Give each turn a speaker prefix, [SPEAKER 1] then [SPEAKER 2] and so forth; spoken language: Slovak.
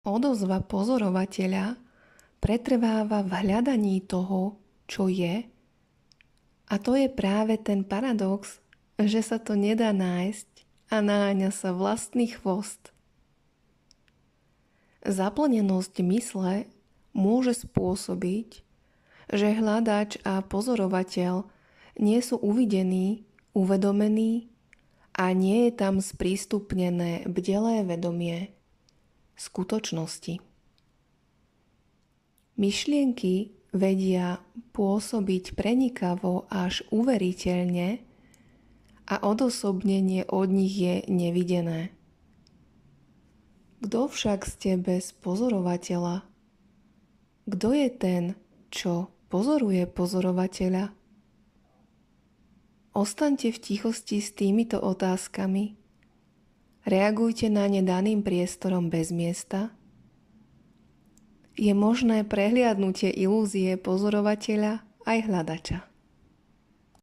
[SPEAKER 1] Odozva pozorovateľa pretrváva v hľadaní toho, čo je, a to je práve ten paradox, že sa to nedá nájsť a naháňa sa vlastný chvost. Zaplnenosť mysle môže spôsobiť, že hľadač a pozorovateľ nie sú uvidení, uvedomení a nie je tam sprístupnené bdelé vedomie skutočnosti. Myšlienky vedia pôsobiť prenikavo až uveriteľne a odosobnenie od nich je nevidené. Kto však ste bez pozorovateľa? Kto je ten, čo pozoruje pozorovateľa? Ostaňte v tichosti s týmito otázkami. Reagujte na ne daným priestorom bez miesta. Je možné prehliadnutie ilúzie pozorovateľa aj hľadača.